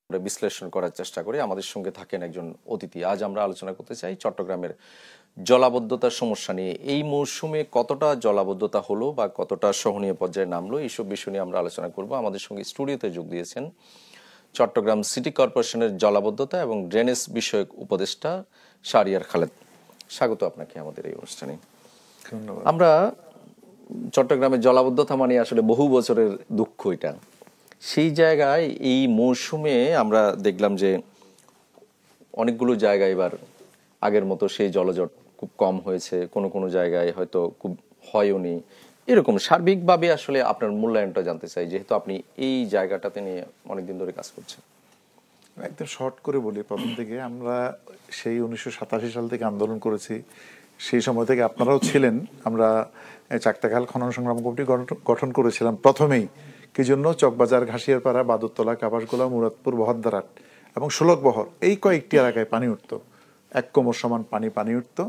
আমরা বিশ্লেষণ করার চেষ্টা করি। আমাদের সঙ্গে থাকেন একজন অতিথি। আজ আমরা আলোচনা করতে চাই চট্টগ্রামের জলাবদ্ধতার সমস্যা নিয়ে। এই মৌসুমে কতটা জলাবদ্ধতা হলো বা কতটা সহনীয় পর্যায়ে নামলো, এইসব বিষয় নিয়ে আমরা আলোচনা করব। আমাদের সঙ্গে স্টুডিওতে যোগ দিয়েছেন চট্টগ্রাম সিটি কর্পোরেশনের জলাবদ্ধতা এবং ড্রেনেজ বিষয়ক উপদেষ্টা শাহরিয়ার খালেদ। স্বাগত আপনাকে আমাদের এই অনুষ্ঠানে। ধন্যবাদ। আমরা চট্টগ্রামের জলাবদ্ধতা মানে আসলে বহু বছরের দুঃখ। এটা সেই জায়গায় এই মৌসুমে আমরা দেখলাম যে অনেকগুলো জায়গায় এবার আগের মতো সেই জলজট খুব কম হয়েছে, কোনো কোনো জায়গায় হয়তো খুব হয়ওনি। এরকম সার্বিকভাবে আসলে আপনার মূল্যায়নটা জানতে চাই, যেহেতু আপনি এই জায়গাটাতে নিয়ে অনেকদিন ধরে কাজ করছেন। একদম শর্ট করে বলি, প্রথম থেকে আমরা সেই 1987 সাল থেকে আন্দোলন করেছি। সেই সময় থেকে আপনারাও ছিলেন। আমরা চাকতাখাল খনন সংগ্রাম কমিটি গঠন করেছিলাম প্রথমেই। কি জন্য? চকবাজার, ঘাসিয়ারপাড়া, বাদুরতলা, কাপাসগোলা, মুরাদপুর, বহদ্দারহাট এবং ষোলকবহর এই কয়েকটি এলাকায় পানি উঠতো, এক কোমর সমান পানি উঠতো।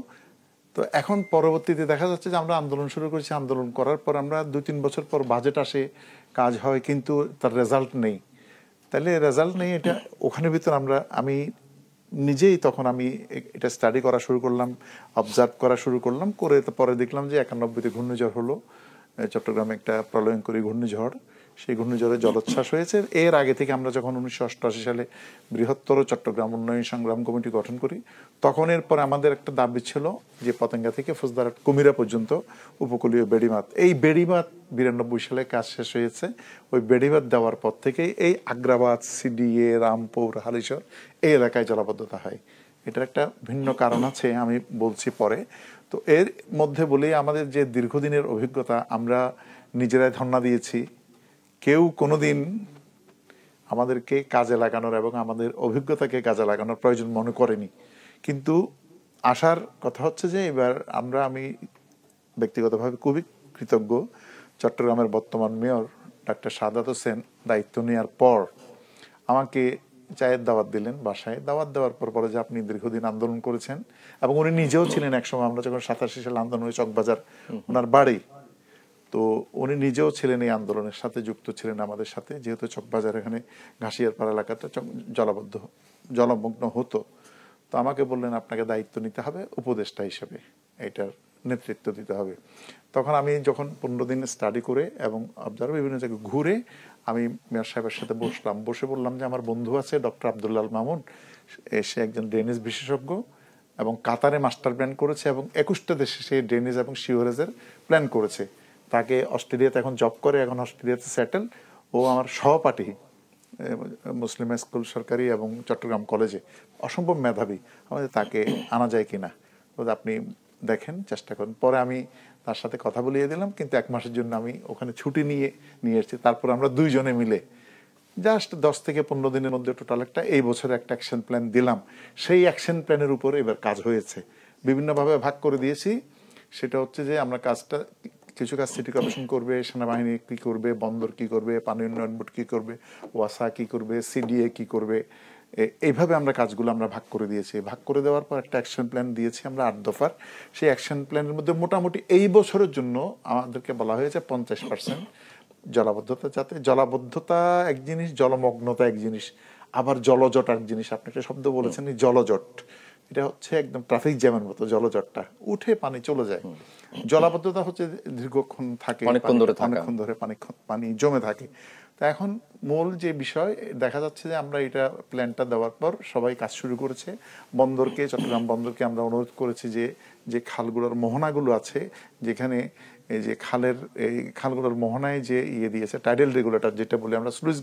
তো এখন পরবর্তীতে দেখা যাচ্ছে যে আমরা আন্দোলন শুরু করেছি। আন্দোলন করার পর আমরা 2-3 বছর পর বাজেট আসে, কাজ হয়, কিন্তু তার রেজাল্ট নেই। তাহলে রেজাল্ট নেই, এটা ওখানে ভিতর আমি নিজেই তখন এটা স্টাডি করা শুরু করলাম, অবজার্ভ করা শুরু করলাম। করে পরে দেখলাম যে 91-তে ঘূর্ণিঝড় হলো, চট্টগ্রামে একটা প্রলয়ঙ্করী ঘূর্ণিঝড়। সেই ঘূর্ণিঝড়ে জলোচ্ছ্বাস হয়েছে। এর আগে থেকে আমরা যখন 1988 সালে বৃহত্তর চট্টগ্রাম উন্নয়ন সংগ্রাম কমিটি গঠন করি, তখন এরপর আমাদের একটা দাবি ছিল যে পতেঙ্গা থেকে ফৌজদারহাট কুমিরা পর্যন্ত উপকূলীয় বেড়িবাঁধ। এই বেড়িবাঁধ 92 সালে কাজ শেষ হয়েছে। ওই বেড়িবাঁধ দেওয়ার পর থেকেই এই আগ্রাবাদ, সিডিএ, রামপুর, হালিশহর এই এলাকায় জলাবদ্ধতা হয়। এটার একটা ভিন্ন কারণ আছে, আমি বলছি পরে। তো এর মধ্যে বলি, আমাদের যে দীর্ঘদিনের অভিজ্ঞতা, আমরা নিজেরাই ধর্ণা দিয়েছি। কেউ কোনোদিন আমাদেরকে কাজে লাগানোর এবং আমাদের অভিজ্ঞতাকে কাজে লাগানোর প্রয়োজন মনে করেনি। কিন্তু আসার কথা হচ্ছে যে এবার আমি ব্যক্তিগতভাবে খুবই কৃতজ্ঞ। চট্টগ্রামের বর্তমান মেয়র ডাক্তার সাদাত হোসেন দায়িত্ব নেওয়ার পর আমাকে চায়ের দাওয়াত দিলেন বাসায়। দাওয়াত দেওয়ার পর বলে যে আপনি দীর্ঘদিন আন্দোলন করেছেন, এবং উনি নিজেও ছিলেন একসময়, আমরা যখন 87 সালে আন্দোলন হয়ে চকবাজার ওনার বাড়ি, তো উনি নিজেও ছিলেন এই আন্দোলনের সাথে যুক্ত ছিলেন আমাদের সাথে। যেহেতু চকবাজার এখানে ঘাসিয়ারপাড়া এলাকাটা জলমগ্ন হতো, তো আমাকে বললেন আপনাকে দায়িত্ব নিতে হবে উপদেষ্টা হিসেবে, এটার নেতৃত্ব দিতে হবে। তখন আমি যখন 15 দিন স্টাডি করে এবং অবজার্ভ বিভিন্ন জায়গায় ঘুরে আমি মেয়র সাহেবের সাথে বসে বললাম যে আমার বন্ধু আছে ডক্টর আব্দুল্লাহ আল মামুন, সে একজন ড্রেনেজ বিশেষজ্ঞ এবং কাতারে মাস্টার প্ল্যান করেছে এবং 21টা দেশে সে ড্রেনেজ এবং সিওরেজের প্ল্যান করেছে। তাকে অস্ট্রেলিয়াতে এখন জব করে, এখন অস্ট্রেলিয়াতে সেটেল। ও আমার সহপাঠী মুসলিম স্কুল সরকারি এবং চট্টগ্রাম কলেজে, অসম্ভব মেধাবী। আমাদের তাকে আনা যায় কিনা, আপনি দেখেন, চেষ্টা করেন। পরে আমি তার সাথে কথা বলিয়ে দিলাম, কিন্তু 1 মাসের জন্য আমি ওখানে ছুটি নিয়ে এসেছি। তারপর আমরা দুইজনে মিলে জাস্ট 10 থেকে 15 দিনের মধ্যে টোটাল এই বছরে একটা অ্যাকশন প্ল্যান দিলাম। সেই অ্যাকশন প্ল্যানের উপরে এবার কাজ হয়েছে, বিভিন্নভাবে ভাগ করে দিয়েছি। সেটা হচ্ছে যে আমরা কাজটা, কিছু কাজ সিটি কর্পোরেশন করবে, সেনাবাহিনী কি করবে, বন্দর কি করবে, পানি উন্নয়ন বোর্ড কি করবে, ওয়াসা কি করবে, সিডিএ কি করবে, এইভাবে আমরা কাজগুলো ভাগ করে দিয়েছি। ভাগ করে দেওয়ার পর একটা অ্যাকশন প্ল্যান দিয়েছি আমরা 8 দফার। সেই অ্যাকশন প্ল্যানের মধ্যে মোটামুটি এই বছরের জন্য আমাদেরকে বলা হয়েছে 50% জলাবদ্ধতা। যাতে জলাবদ্ধতা এক জিনিস, জলমগ্নতা এক জিনিস, আবার জলজট এক জিনিস। আপনি একটা শব্দ বলেছেন জলজট, এটা হচ্ছে একদম ট্রাফিক জ্যামের মতো। জলজটটা উঠে পানি চলে যায়। জলাবদ্ধতা হচ্ছে দীর্ঘক্ষণ থাকে, অনেকক্ষণ ধরে পানি জমে থাকে। তো এখন মূল যে বিষয় দেখা যাচ্ছে যে আমরা এটা প্ল্যানটা দেওয়ার পর সবাই কাজ শুরু করেছে। চট্টগ্রাম বন্দরকে আমরা অনুরোধ করেছি যে খালগুলোর মোহনাগুলো আছে, যেখানে এই যে খালগুলোর মোহনায় যে দিয়েছে টাইডাল রেগুলেটর, যেটা বলি আমরা স্লুইস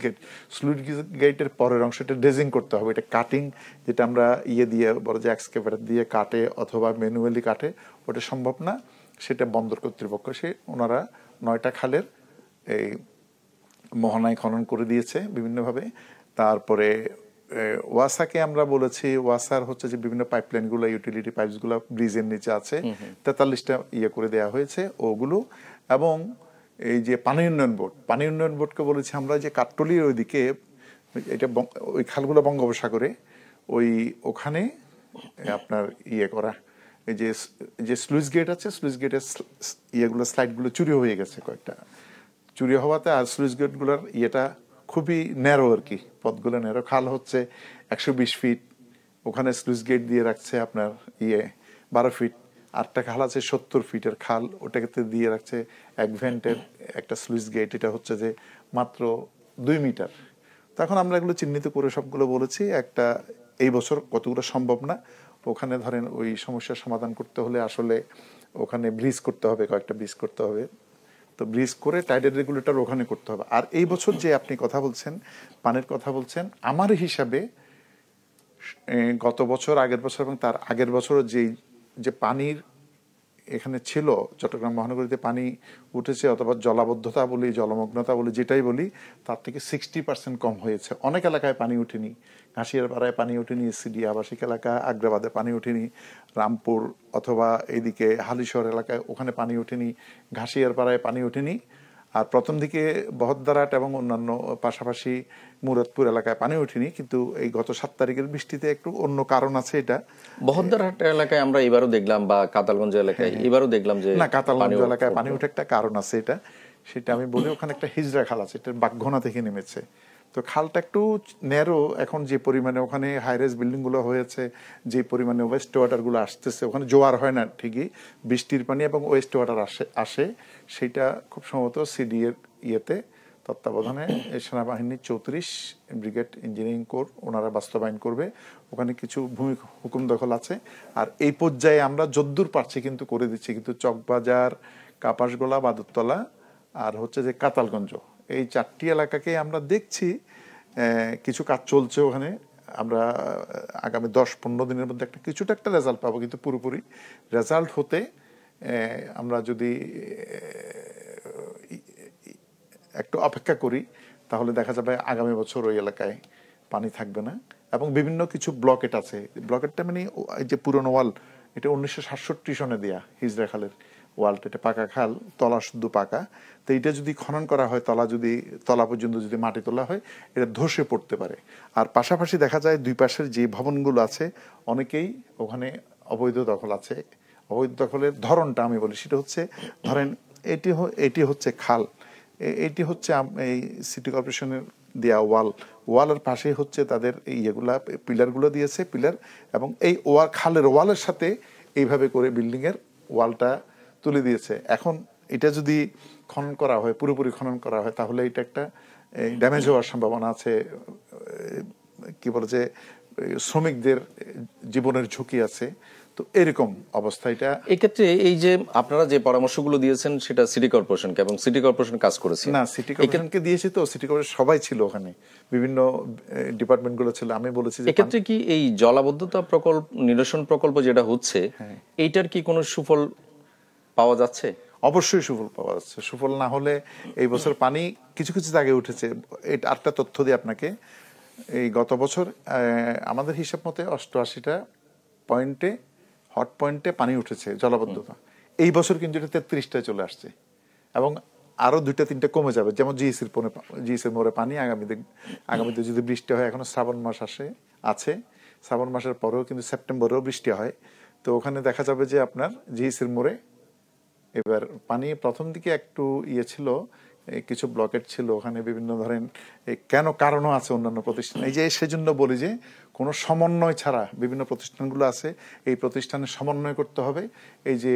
গেটের পরের অংশটা ড্রেজিং করতে হবে। এটা কাটিং, যেটা আমরা দিয়ে বড় যে এক্সকেভেটর দিয়ে কাটে অথবা ম্যানুয়ালি কাটে, ওটা সম্ভব না। সেটা বন্দর কর্তৃপক্ষ, ওনারা 9টা খালের এই মোহনায় খনন করে দিয়েছে বিভিন্নভাবে। তারপরে ওয়াসাকে আমরা বলেছি, ওয়াসার হচ্ছে যে বিভিন্ন পাইপলাইনগুলো, ইউটিলিটি পাইপসগুলো ব্রিজের নিচে আছে, 43টা করে দেওয়া হয়েছে ওগুলো। এবং এই যে পানি উন্নয়ন বোর্ডকে বলেছি আমরা যে কাট্টলির ওইদিকে, এটা ওই খালগুলো বঙ্গোপসাগরে, ওখানে আপনার করা, এই যে স্লুইস গেট আছে, স্লুইস গেটের স্লাইডগুলো চুরি হয়ে গেছে, কয়েকটা চুরি হওয়াতে, আর স্লুইস গেটগুলোর খুবই ন্যারো আর কি, পথগুলো ন্যারো। খাল হচ্ছে 120 ফিট, ওখানে স্লুইস গেট দিয়ে রাখছে আপনার 12 ফিট। আরেকটা খাল আছে 70 ফিটের খাল, ওটাকে দিয়ে রাখছে 1 ভেন্টের একটা স্লুইস গেট, এটা হচ্ছে যে মাত্র 2 মিটার। তখন আমরা এগুলো চিহ্নিত করে সবগুলো বলেছি একটা এই বছর কতগুলো সম্ভব না, ওখানে ধরেন ওই সমস্যার সমাধান করতে হলে আসলে ওখানে ব্রিজ করতে হবে, কয়েকটা ব্রিজ করতে হবে। তো ব্রিজ করে টাইডের রেগুলেটর ওখানে করতে হবে। আর এই বছর যে আপনি কথা বলছেন, পানির কথা বলছেন, আমার হিসাবে গত বছর, আগের বছর এবং তার আগের বছরও যে পানির এখানে ছিল, চট্টগ্রাম মহানগরীতে পানি উঠেছে অথবা জলাবদ্ধতা বলি, জলমগ্নতা বলি, যেটাই বলি, তার থেকে 60% কম হয়েছে। অনেক এলাকায় পানি ওঠেনি, ঘাসিয়ার পাড়ায় পানি ওঠেনি, সিডি আবাসিক এলাকা, আগ্রাবাদে পানি ওঠেনি, রামপুর অথবা এইদিকে হালিশহর এলাকায় ওখানে পানি ওঠেনি, ঘাসিয়ার পাড়ায় পানি ওঠেনি। আর প্রথম দিকে বহদ্দারহাট এবং অন্যান্য পাশাপাশি মুরাদপুর এলাকায় পানি ওঠেনি, কিন্তু এই গত 7 তারিখের বৃষ্টিতে একটু অন্য কারণ আছে। এটা বহদ্দারহাট এলাকায় আমরা এবারও দেখলাম, বা কাতালগঞ্জ এলাকায় এবারও দেখলাম যে না, কাতালগঞ্জ এলাকায় পানি উঠে একটা কারণ আছে, সেটা আমি বলি। ওখানে একটা হিজড়া খাল আছে, এটা বাগঘোনা থেকে নেমেছে। তো খালটা একটু ন্যারো। এখন যে পরিমাণে ওখানে হাইরাইজ বিল্ডিং গুলো হয়েছে, যে পরিমাণে ওয়েস্ট ওয়াটার গুলো আসতেছে, ওখানে জোয়ার হয় না ঠিকই, বৃষ্টির পানি এবং ওয়েস্ট ওয়াটার আসে, সেটা খুব সম্ভবত সিডি এর ইয়েতে তত্ত্বাবধানে সেনাবাহিনীর 34 ব্রিগেড ইঞ্জিনিয়ারিং কোর ওনারা বাস্তবায়ন করবে। ওখানে কিছু ভূমি হুকুম দখল আছে। আর এই পর্যায়ে আমরা যদ্দূর পারছি কিন্তু করে দিচ্ছি, কিন্তু চকবাজার, কাপাসগোলা, বাদুরতলা আর হচ্ছে যে কাতালগঞ্জ, এই 4টি এলাকাকে আমরা দেখছি কিছু কাজ চলছে ওখানে। আমরা আগামী 10-15 দিনের মধ্যে কিছুটা একটা রেজাল্ট পাবো, কিন্তু পুরোপুরি রেজাল্ট হতে আমরা যদি একটু অপেক্ষা করি, তাহলে দেখা যাবে আগামী বছর ওই এলাকায় পানি থাকবে না। এবং বিভিন্ন কিছু ব্লকেট আছে, ব্লকেটটা মানে এই যে পুরনো ওয়াল, এটা 1967 সনে দেয়া হিজড়া খালের ওয়ালটা, এটা পাকা খাল, তলা শুদ্ধ পাকা। তো এটা যদি খনন করা হয়, তলা পর্যন্ত যদি মাটি তোলা হয়, এটা ধসে পড়তে পারে। আর পাশাপাশি দেখা যায় দুই পাশের যে ভবনগুলো আছে, অনেকেই ওখানে অবৈধ দখল আছে। অবৈধ দখলের ধরনটা আমি বলি, সেটা হচ্ছে ধরেন এটি হচ্ছে খাল, এটি হচ্ছে এই সিটি কর্পোরেশনের দেয়া ওয়ালের পাশে হচ্ছে তাদের ইয়েগুলা, পিলারগুলো দিয়েছে, পিলার, এবং এই খালের ওয়ালের সাথে এইভাবে করে বিল্ডিং এর ওয়ালটা তুলে দিয়েছে। এখন এটা যদি খনন করা হয়, পুরোপুরি খনন করা হয়, তাহলে এটা একটা ড্যামেজ হওয়ার সম্ভাবনা আছে। কি বলে যে শ্রমিকদের জীবনের ঝুঁকি আছে। তো এরকম অবস্থা। এটা এক্ষেত্রে এই যে আপনারা যে পরামর্শগুলো দিয়েছেন সেটা সিটি কর্পোরেশনকে, এবং সিটি কর্পোরেশন কাজ করেছে না, সিটি কর্পোরেশনকে দিয়েছি। তো সিটি কর্পোরেশন সবাই ছিল ওখানে, বিভিন্ন ডিপার্টমেন্ট গুলো ছিল। আমি বলেছি যে এক্ষেত্রে কি এই জলাবদ্ধতা প্রকল্প, নিরসন প্রকল্প যেটা হচ্ছে, এইটার কি কোনো সুফল পাওয়া যাচ্ছে? অবশ্যই সুফল পাওয়া যাচ্ছে। সুফল না হলে এই বছর পানি কিছু কিছু জায়গায় উঠেছে। এটা আরেকটা তথ্য দিই আপনাকে, এই গত বছর আমাদের হিসাব মতে 88টা পয়েন্টে, হট পয়েন্টে পানি উঠেছে জলাবদ্ধতা। এই বছর কিন্তু এটা 33টায় চলে আসছে, এবং আরো 2-3টা কমে যাবে। যেমন জিএসের মোড়ে পানি আগামীতে যদি বৃষ্টি হয়, এখনো শ্রাবণ মাস আছে, শ্রাবণ মাসের পরেও কিন্তু সেপ্টেম্বরেও বৃষ্টি হয়। তো ওখানে দেখা যাবে যে আপনার জিএসের মোড়ে এবার পানি প্রথম দিকে একটু ছিল, কিছু ব্লকেট ছিল ওখানে, বিভিন্ন ধরেন কেন কারণও আছে অন্যান্য প্রতিষ্ঠান। এই যে সেজন্য বলি যে কোনো সমন্বয় ছাড়া বিভিন্ন প্রতিষ্ঠানগুলো আছে, এই প্রতিষ্ঠানের সমন্বয় করতে হবে। এই যে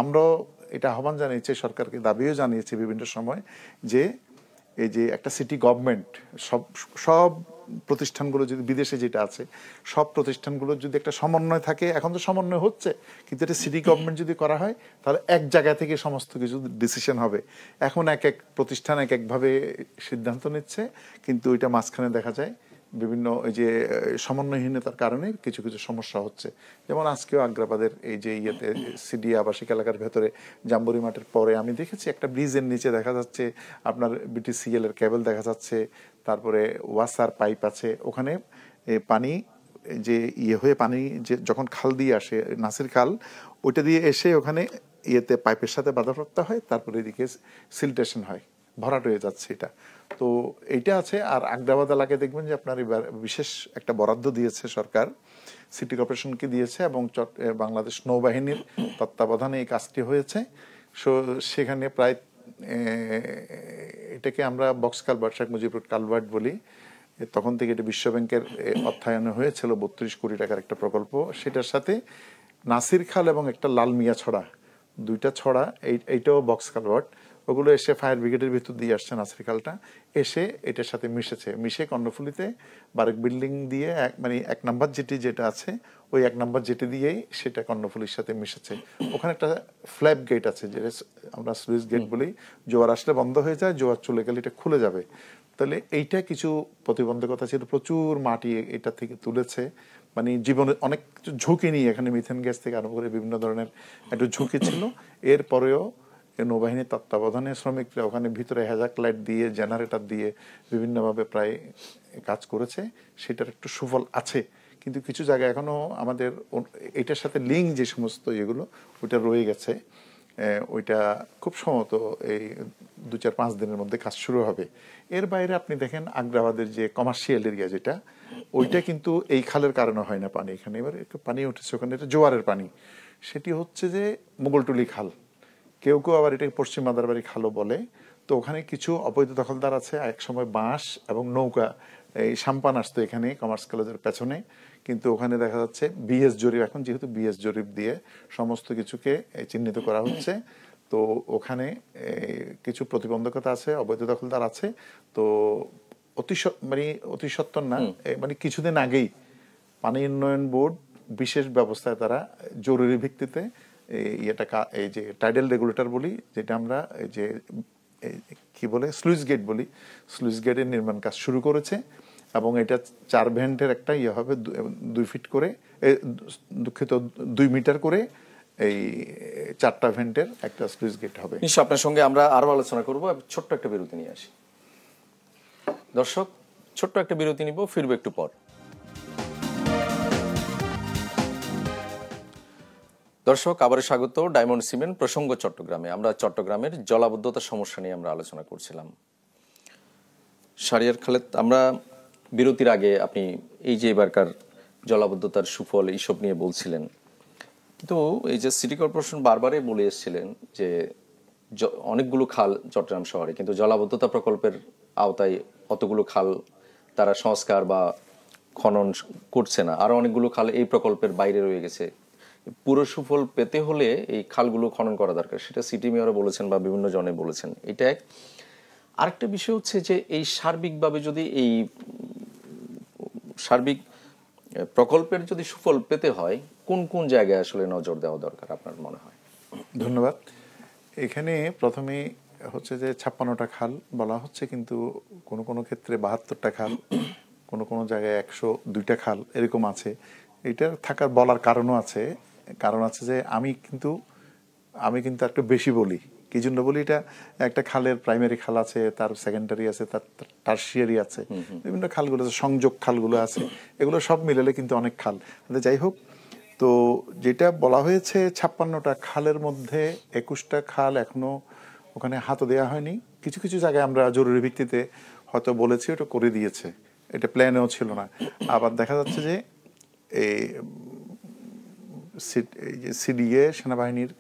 আমরাও এটা আহ্বান জানিয়েছি, সরকারকে দাবিও জানিয়েছি বিভিন্ন সময়, যে এই যে একটা সিটি গভর্নমেন্ট সব প্রতিষ্ঠানগুলো যদি বিদেশে যেটা আছে, সব প্রতিষ্ঠানগুলো যদি একটা সমন্বয় থাকে, এখন তো সমন্বয় হচ্ছে, কিন্তু এটা সিটি গভর্নমেন্ট যদি করা হয়, তাহলে এক জায়গা থেকে সমস্ত কিছু ডিসিশন হবে। এখন এক এক প্রতিষ্ঠান এক একভাবে সিদ্ধান্ত নিচ্ছে, কিন্তু ওইটা মাঝখানে দেখা যায় বিভিন্ন এই যে সমন্বয়হীনতার কারণে কিছু কিছু সমস্যা হচ্ছে। যেমন আজকেও আগ্রাবাদের এই যে সিডি আবাসিক এলাকার ভেতরে জাম্বুরি মাঠের পরে আমি দেখেছি একটা ব্রিজের নিচে দেখা যাচ্ছে আপনার বিটিসিএল এর কেবল দেখা যাচ্ছে, তারপরে ওয়াসার পাইপ আছে। ওখানে পানি যে হয়ে পানি যে যখন খাল দিয়ে আসে, নাসির খাল, ওইটা দিয়ে এসে ওখানে পাইপের সাথে বাধাপ্রাপ্ত হয়, তারপরে এদিকে সিলটেশন হয়, ভরাট হয়ে যাচ্ছে এটা। তো এইটা আছে। আর আগ্রাবাদ এলাকায় দেখবেন যে আপনার এবার বিশেষ একটা বরাদ্দ দিয়েছে সরকার, সিটি কর্পোরেশনকে দিয়েছে, এবং বাংলাদেশ নৌবাহিনীর তত্ত্বাবধানে এই কাজটি হয়েছে। সেখানে প্রায় এটাকে আমরা box culvert, Sheikh Mujibur culvert বলি। তখন থেকে এটা বিশ্ব ব্যাংকের অর্থায়নে হয়েছিল 32 কোটি টাকার একটা প্রকল্প। সেটার সাথে নাসির খাল এবং একটা লাল মিয়া ছড়া, দুইটা ছড়া, এইটাও বক্স কালভার্ট, ওগুলো এসে ফায়ার ব্রিগেডের ভিতর দিয়ে আসছে নাসির খালটা, এসে এটার সাথে মিশে কর্ণফুলীতে বারেক বিল্ডিং দিয়ে মানে 1 নম্বর জেটি যেটা আছে, ওই 1 নম্বর জেটি দিয়েই সেটা কর্ণফুলীর সাথে মিশেছে। ওখানে একটা ফ্ল্যাপ গেট আছে, যেটা আমরা স্লুইস গেট বলি, জোয়ার আসলে বন্ধ হয়ে যায়, জোয়ার চলে গেলে এটা খুলে যাবে। তাহলে এইটা কিছু প্রতিবন্ধকতা ছিল, প্রচুর মাটি এটা থেকে তুলেছে, মানে জীবনে অনেক ঝুঁকি নিয়ে, এখানে মিথেন গ্যাস থেকে আরম্ভ করে বিভিন্ন ধরনের একটা ঝুঁকি ছিল। এরপরেও নৌবাহিনীর তত্ত্বাবধানে শ্রমিকরা ওখানে ভিতরে হ্যাজাক লাইট দিয়ে, জেনারেটর দিয়ে বিভিন্নভাবে প্রায় কাজ করেছে, সেটার একটু সুফল আছে। কিন্তু কিছু জায়গায় এখনো আমাদের এটার সাথে লিঙ্ক যে সমস্ত এগুলো, ওইটা রয়ে গেছে। ওইটা খুব সম্ভবত এই 2-4-5 দিনের মধ্যে কাজ শুরু হবে। এর বাইরে আপনি দেখেন আগ্রাবাদের যে কমার্শিয়াল এরিয়া যেটা, ওইটা কিন্তু এই খালের কারণে হয় না পানি, এখানে এবার পানি উঠেছে ওখানে, এটা জোয়ারের পানি। সেটি হচ্ছে যে মোগলটুলি খাল, কেউ কেউ আবার এটাকে পশ্চিম মাদারবাড়ি খালও বলে। তো ওখানে কিছু অবৈধ দখলদার আছে, এক সময় বাঁশ এবং নৌকা, এই সাম্পান আসতো এখানে কমার্স কলেজের পেছনে, কিন্তু ওখানে দেখা যাচ্ছে বিএস জরিপ, এখন যেহেতু বিএস জরিপ দিয়ে সমস্ত কিছুকে চিহ্নিত করা হচ্ছে, তো ওখানে কিছু প্রতিবন্ধকতা আছে, অবৈধ দখলদার আছে। তো অতি সত্বর না, মানে কিছুদিন আগেই পানি উন্নয়ন বোর্ড বিশেষ ব্যবস্থায় তারা জরুরি ভিত্তিতে এই যে টাইডাল রেগুলেটর বলি, যেটা আমরা এই যে কি বলে স্লুইস গেট বলি, স্লুইস গেটের নির্মাণ কাজ শুরু করেছে। এবং এটা 4 ভেন্টের একটা হবে, 2 ফিট করে, দুঃখিত 2 মিটার করে, এই 4টা ভেন্টের একটা স্লুইস গেট হবে। নিশ্চয় আপনার সঙ্গে আমরা আরো আলোচনা করব। ছোট্ট একটা বিরতি নিয়ে আসি। দর্শক, ছোট্ট একটা বিরতি নিব, ফিরবো একটু পর। দর্শক, আবার স্বাগত ডায়মন্ড সিমেন্ট প্রসঙ্গ চট্টগ্রামে। আমরা চট্টগ্রামের জলাবদ্ধতার সমস্যা নিয়ে আমরা আলোচনা করছিলাম। শাহরিয়ার খালেদ, আমরা বিরতির আগে আপনি এই যে এবারকার জলাবদ্ধতার সুফল এইসব নিয়ে বলছিলেন, কিন্তু এই যে সিটি কর্পোরেশন বারবারই বলে এসেছিলেন যে অনেকগুলো খাল চট্টগ্রাম শহরে, কিন্তু জলাবদ্ধতা প্রকল্পের আওতায় অতগুলো খাল তারা সংস্কার বা খনন করছে না, আরো অনেকগুলো খাল এই প্রকল্পের বাইরে রয়ে গেছে। পুরো সুফল পেতে হলে এই খালগুলো খনন করা দরকার, সেটা সিটি মেয়রও বলেছেন বা বিভিন্ন জনে বলেছেন। এটা এক। আরেকটা বিষয় হচ্ছে যে এই সার্বিকভাবে যদি এই সার্বিক প্রকল্পের যদি সুফল পেতে হয়, কোন কোন জায়গায় আসলে নজর দেওয়া দরকার আপনার মনে হয়? ধন্যবাদ। এখানে প্রথমে হচ্ছে যে 56টা খাল বলা হচ্ছে, কিন্তু কোনো কোনো ক্ষেত্রে 72টা খাল, কোনো কোনো জায়গায় 102টা খাল এরকম আছে। এটা থাকার বলার কারণও আছে। কারণ আছে যে আমি কিন্তু একটু বেশি বলি। কি জন্য বলি? এটা একটা খালের প্রাইমারি খাল আছে, তার সেকেন্ডারি আছে, তার টারশিয়ারি আছে, বিভিন্ন খালগুলো আছে, সংযোগ খালগুলো আছে, এগুলো সব মিলালে কিন্তু অনেক খাল। যাই হোক, তো যেটা বলা হয়েছে 56টা খালের মধ্যে 21টা খাল এখনো ওখানে হাতও দেওয়া হয়নি। কিছু কিছু জায়গায় আমরা জরুরি ভিত্তিতে হয়তো বলেছি, ওটা করে দিয়েছে, এটা প্ল্যানেও ছিল না। আবার দেখা যাচ্ছে যে এই যে সিডিএ সেনাবাহিনীর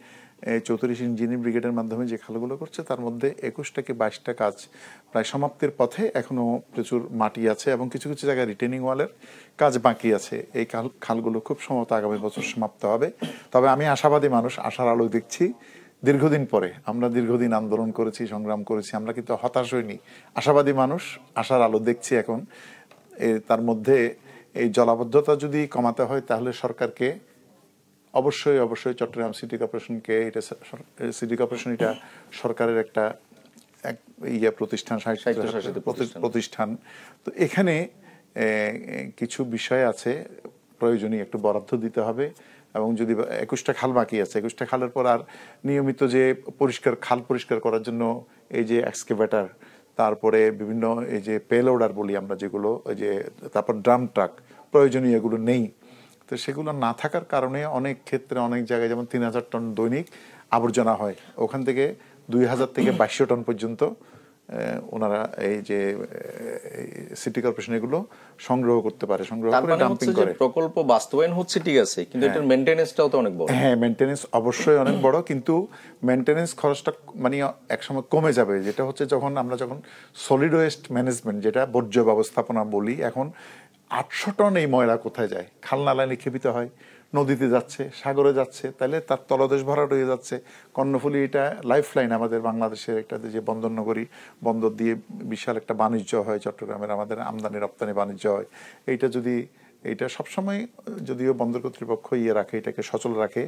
34 ইঞ্জিনিয়ারিং ব্রিগেডের মাধ্যমে যে খালগুলো করছে, তার মধ্যে 21টা কি 22টা কাজ প্রায় সমাপ্তির পথে, এখনো প্রচুর মাটি আছে এবং কিছু কিছু জায়গায় রিটেনিং ওয়ালের কাজ বাকি আছে। এই খালগুলো খুব সম্ভবত আগামী বছর সমাপ্ত হবে। তবে আমি আশাবাদী মানুষ, আশার আলো দেখছি। দীর্ঘদিন পরে আমরা দীর্ঘদিন আন্দোলন করেছি, সংগ্রাম করেছি, আমরা কিন্তু হতাশ হইনি, আশাবাদী মানুষ, আশার আলো দেখছি এখন। তার মধ্যে এই জলাবদ্ধতা যদি কমাতে হয়, তাহলে সরকারকে অবশ্যই অবশ্যই চট্টগ্রাম সিটি কর্পোরেশনকে, এটা সিটি কর্পোরেশন এটা সরকারের একটা প্রতিষ্ঠান, প্রতিষ্ঠান। তো এখানে কিছু বিষয় আছে, প্রয়োজনীয় একটু বরাদ্দ দিতে হবে। এবং যদি 21টা খাল বাকি আছে, 21টা খালের পর আর নিয়মিত যে খাল পরিষ্কার করার জন্য এই যে এক্সকেভেটর, তারপরে বিভিন্ন এই যে পেলোডার বলি আমরা যেগুলো, ওই যে তারপর ড্রাম ট্রাক, প্রয়োজনীয় এগুলো নেই। তো সেগুলো না থাকার কারণে অনেক ক্ষেত্রে অনেক জায়গায় যেমন 3000 টন দৈনিক আবর্জনা হয়, ওখান থেকে 2000 থেকে 2200 টন পর্যন্ত ওনারা এই যে সিটি কর্পোরেশন এগুলো সংগ্রহ করতে পারে, সংগ্রহ তার করে মানে ডাম্পিং হচ্ছে যে করে। প্রকল্প বাস্তবায়ন হচ্ছে ঠিক আছে, কিন্তু এটার মেইনটেনেন্সটাও তো অনেক বড়। হ্যাঁ, মেনটেনেন্স অবশ্যই অনেক বড়, কিন্তু মেনটেনেন্স খরচটা মানে একসময় কমে যাবে। যেটা হচ্ছে আমরা যখন সলিড ওয়েস্ট ম্যানেজমেন্ট, যেটা বর্জ্য ব্যবস্থাপনা বলি, এখন 800 টন এই ময়লা কোথায় যায়? খাল নালায় নিক্ষেপিত হয়, নদীতে যাচ্ছে, সাগরে যাচ্ছে, তাহলে তার তলদেশ ভরাট হয়ে যাচ্ছে। কর্ণফুলী এটা লাইফ লাইন আমাদের বাংলাদেশের, একটা যে বন্দর নগরী, বন্দর দিয়ে বিশাল একটা বাণিজ্য হয় চট্টগ্রামের, আমাদের আমদানি রপ্তানি বাণিজ্য হয়। এইটা সবসময় যদিও বন্দর কর্তৃপক্ষ রাখে, এটাকে সচল রাখে,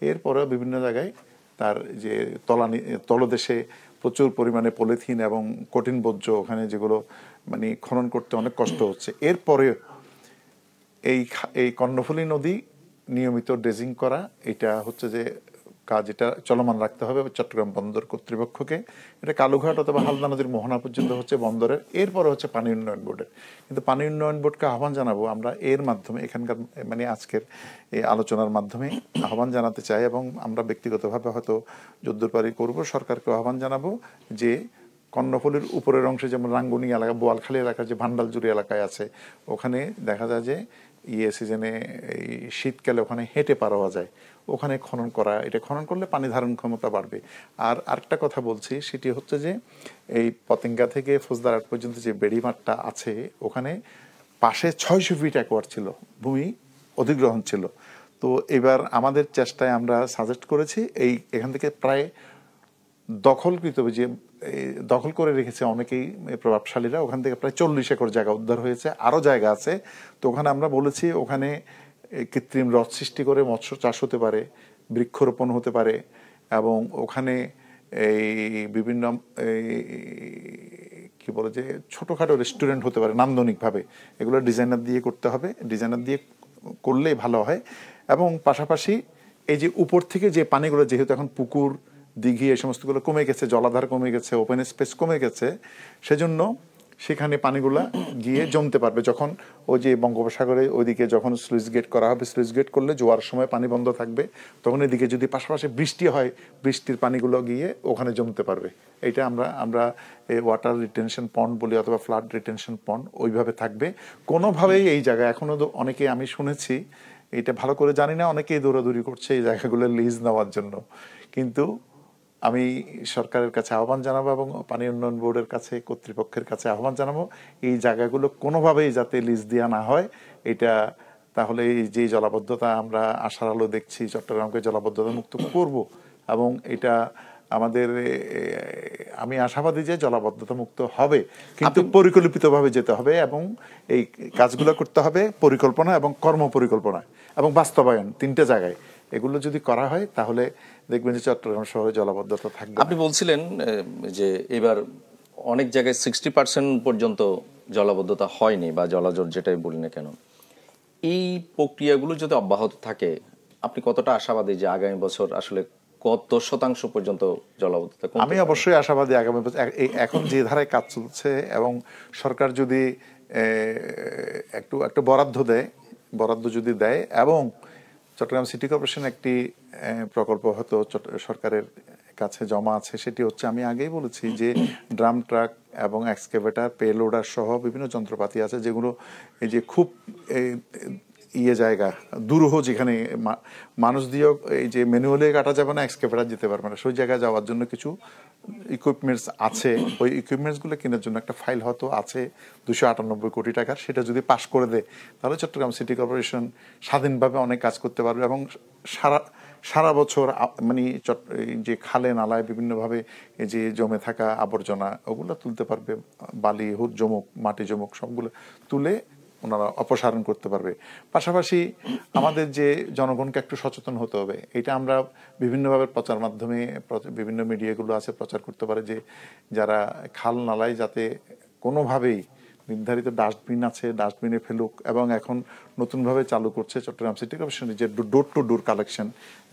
এরপরেও বিভিন্ন জায়গায় তার যে তলদেশে প্রচুর পরিমাণে পলিথিন এবং কঠিন বর্জ্য, ওখানে যেগুলো মানে খনন করতে অনেক কষ্ট হচ্ছে। এরপরে এই কর্ণফুলী নদী নিয়মিত ড্রেজিং করা, এটা হচ্ছে যে কাজ, এটা চলমান রাখতে হবে চট্টগ্রাম বন্দর কর্তৃপক্ষকে। এটা কালুঘাট অথবা হালদা নদীর মোহনা পর্যন্ত হচ্ছে বন্দরের, এরপরে হচ্ছে পানি উন্নয়ন বোর্ডের। কিন্তু পানি উন্নয়ন বোর্ডকে আহ্বান জানাবো আমরা এর মাধ্যমে, এখানকার মানে আজকের এই আলোচনার মাধ্যমে আহ্বান জানাতে চাই, এবং আমরা ব্যক্তিগতভাবে হয়তো যদ্দূর পারি করবো, সরকারকে আহ্বান জানাবো যে কর্ণফুলীর উপরের অংশে, যেমন রাঙ্গুনি এলাকা, বোয়ালখালী এলাকার যে ভান্ডালজুড়ি এলাকায় আছে, ওখানে দেখা যায় যে সিজনে এই শীতকালে ওখানে হেঁটে পার হওয়া যায়, ওখানে খনন করা। এটা খনন করলে পানি ধারণ ক্ষমতা বাড়বে। আর আরেকটা কথা বলছি, সেটি হচ্ছে যে এই পতেঙ্গা থেকে ফৌজদারহাট পর্যন্ত যে বেড়িমাঠটা আছে, ওখানে পাশে 600 ফিট একর ছিল, ভূমি অধিগ্রহণ ছিল। তো এবার আমাদের চেষ্টায় আমরা সাজেস্ট করেছি এখান থেকে প্রায় দখলকৃত, যে দখল করে রেখেছে অনেকেই প্রভাবশালীরা, ওখান থেকে প্রায় 40 একর জায়গা উদ্ধার হয়েছে, আরও জায়গা আছে। তো ওখানে আমরা বলেছি, ওখানে কৃত্রিম হ্রদ সৃষ্টি করে মৎস্য চাষ হতে পারে, বৃক্ষরোপণ হতে পারে, এবং ওখানে এই বিভিন্ন কি বলে যে ছোটোখাটো রেস্টুরেন্ট হতে পারে নান্দনিকভাবে। এগুলো ডিজাইনার দিয়ে করতে হবে, ডিজাইনার দিয়ে করলেই ভালো হয়। এবং পাশাপাশি এই যে উপর থেকে যে পানিগুলো, যেহেতু এখন পুকুর, দিঘি, এই সমস্তগুলো কমে গেছে, জলাধার কমে গেছে, ওপেন স্পেস কমে গেছে, সেজন্য সেখানে পানিগুলা গিয়ে জমতে পারবে। যখন ওই যে বঙ্গোপসাগরে ওইদিকে যখন স্লুইস গেট করা হবে, স্লুইস গেট করলে জোয়ার সময় পানি বন্ধ থাকবে, তখন এদিকে যদি পাশাপাশি বৃষ্টি হয়, বৃষ্টির পানিগুলো গিয়ে ওখানে জমতে পারবে। এইটা আমরা ওয়াটার রিটেনশন পন্ড বলি, অথবা ফ্লাড রিটেনশন পন্ড, ওইভাবে থাকবে। কোনোভাবেই এই জায়গায় এখনও অনেকে, আমি শুনেছি, এটা ভালো করে জানি না, অনেকেই দৌড়াদৌড়ি করছে এই জায়গাগুলো লিজ নেওয়ার জন্য। কিন্তু আমি সরকারের কাছে আহ্বান জানাবো, এবং পানি উন্নয়ন বোর্ডের কাছে, কর্তৃপক্ষের কাছে আহ্বান জানাবো, এই জায়গাগুলো কোনোভাবেই যাতে লিজ দেওয়া না হয়। এটা তাহলে এই যে জলাবদ্ধতা আমরা আশার আলো দেখছি, চট্টগ্রামকে জলাবদ্ধতা মুক্ত করব, এবং এটা আমাদের, আমি আশাবাদী যে জলাবদ্ধতা মুক্ত হবে, কিন্তু পরিকল্পিতভাবে যেতে হবে, এবং এই কাজগুলো করতে হবে পরিকল্পনা এবং কর্ম পরিকল্পনা এবং বাস্তবায়ন, 3টে জায়গায়। এগুলো যদি করা হয়, তাহলে দেখবেন যে চট্টগ্রাম শহরে জলাবদ্ধতা থাকবে। আপনি বলছিলেন যে এবার অনেক জায়গায় 60% পর্যন্ত জলাবদ্ধতা হয়নি, বা জলাজট যেটাই বলি না কেন। এই প্রক্রিয়াগুলো যদি অব্যাহত থাকে, আপনি কতটা আশাবাদী যে আগামী বছর আসলে কত শতাংশ পর্যন্ত জলাবদ্ধতা কমবে? আমি অবশ্যই আশাবাদী আগামী বছর। এখন যে ধারায় কাজ চলছে, এবং সরকার যদি একটু বরাদ্দ যদি দেয়, এবং চট্টগ্রাম সিটি কর্পোরেশন একটি প্রকল্প হয়তো সরকারের কাছে জমা আছে, সেটি হচ্ছে, আমি আগেই বলেছি যে ড্রাম ট্রাক এবং এক্সকেভেটার, পেলোডার সহ বিভিন্ন যন্ত্রপাতি আছে, যেগুলো এই যে খুব জায়গা দুরূহ, যেখানে মানুষ দিয়েও এই যে ম্যানুয়ালি কাটা যাবে না, এক্সকেভেটার যেতে পারবে না, সেই জায়গায় যাওয়ার জন্য কিছু ইকুইপমেন্টস আছে। ওই ইকুইপমেন্টসগুলো কেনার জন্য একটা ফাইল হয়তো আছে 298 কোটি টাকার। সেটা যদি পাশ করে দেয়, তাহলে চট্টগ্রাম সিটি কর্পোরেশন স্বাধীনভাবে অনেক কাজ করতে পারবে, এবং সারা বছর মানে যে খালে নালায় বিভিন্নভাবে এই যে জমে থাকা আবর্জনা, ওগুলো তুলতে পারবে, বালি জমুক, মাটি জমুক, সবগুলো তুলে ওনারা অপসারণ করতে পারবে। পাশাপাশি আমাদের যে জনগণকে একটু সচেতন হতে হবে, এটা আমরা বিভিন্নভাবে প্রচার মাধ্যমে, বিভিন্ন মিডিয়াগুলো আছে, প্রচার করতে পারে যে যারা খাল নালায় যাতে কোনোভাবেই নির্ধারিত ডাস্টবিন আছে, ডাস্টবিনে ফেলুক। এবং এখন নতুনভাবে চালু করছে চট্টগ্রাম সিটি কর্পোরেশন যে ডোর টু ডোর কালেকশন,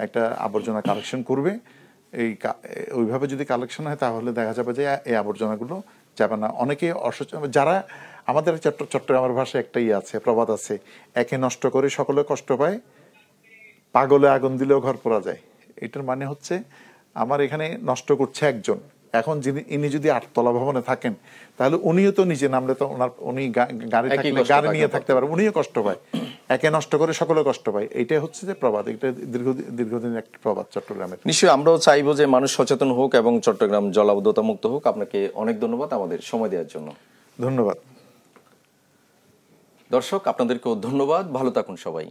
একটা আবর্জনা কালেকশন করবে। ওইভাবে যদি কালেকশন হয়, তাহলে দেখা যাবে যে এই আবর্জনাগুলো যাবে না। অনেকে যারা আমাদের চট্টগ্রামের ভাষায় একটাই আছে, প্রবাদ আছে, একে নষ্ট করে সকলে কষ্ট পায়, পাগলে আগুন দিলেও ঘর পোড়া যায়। এটার মানে হচ্ছে, আমার এখানে নষ্ট করছে একজন, এখন ইনি যদি 8 তলা ভবনে থাকেন তাহলে উনিও তো নিচে নামলে তো উনি গাড়ি থাকলে গাড়ি নিয়ে থাকতে পারে, উনিও কষ্ট পায়। একে নষ্ট করে সকলে কষ্ট পায়। এইটাই হচ্ছে যে প্রবাদ, এটা দীর্ঘদিন একটা প্রবাদ চট্টগ্রামের। নিশ্চয়ই আমরাও চাইবো যে মানুষ সচেতন হোক এবং চট্টগ্রাম জলাবদ্ধতা মুক্ত হোক। আপনাকে অনেক ধন্যবাদ আমাদের সময় দেওয়ার জন্য। ধন্যবাদ দর্শক, আপনাদেরকেও ধন্যবাদ। ভালো থাকুন সবাই।